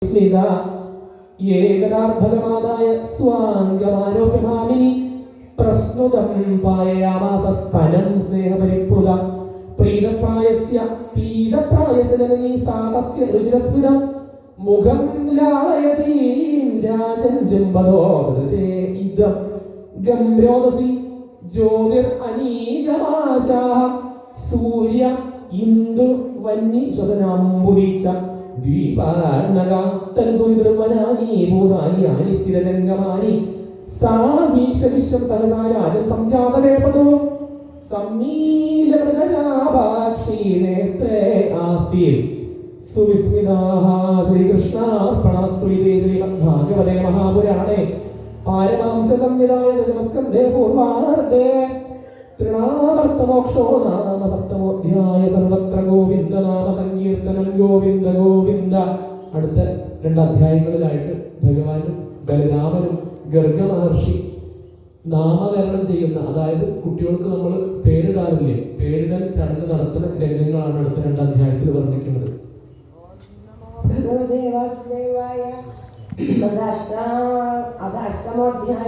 സ്മിത ഏകദാർഭകമാതായ സ്വാംഗമാരോപ്യഭാമിനി പ്രശ്നുതം പായയാമാസ സ്തനം സ്നേഹപരിപ്ലുത പ്രീതപ്രായസ്യ പീതപ്രായസജനനീ സാതസ്യ രുചിരസ്മിതം മുഖം ലാളയതീം രാജൻ ജുംബദോ ദൃശേ ഇദം ഗംഭ്രോദസി ജ്യോതിർ അനീകമാശാഃ സൂര്യ ഇന്ദു വന്നി ശ്വസനാംബുദീച്ച ദ്വീപാർണകാത്തൻതുർവനാനി ഭൂതാനി ആനി സ്ഥിരജംഗമാനി സാമീക്ഷ വിശ്വം സഹനാരാജൻ സംജാതവേപതോ സമ്മീലമൃഗശാഭാക്ഷി നേത്രേ ആസീൻ സുവിസ്മിതാഃ ശ്രീകൃഷ്ണാർപ്പണമസ്തു ഇതി ശ്രീമദ്ഭാഗവതേ മഹാപുരാണേ പാരമാംസ സംവിധായ ദശമസ്കന്ധേ പൂർവാർദ്ധേ തൃണാവർത്തമോക്ഷോ നാമ സപ്തമോധ്യായ സർവത്ര ഗോവിന്ദ നാമ സങ്കീർത്തനം ഗോവിന്ദ ഗോവിന്ദ. അടുത്ത 2 അധ്യായങ്ങളിലായിട്ട് ഭഗവാനും ബലരാമനും ഗർഗ മഹർഷി നാമകരണം ചെയ്യുന്ന, അതായത് കുട്ടികൾക്ക് നമ്മൾ പേരിടാറില്ലേ, പേരിടൽ ചടങ്ങ് നടത്തുന്ന രംഗങ്ങളാണ് അടുത്ത 2 അധ്യായത്തിൽ വർണ്ണിക്കുന്നത്. അതാഷ്ടമോധ്യായ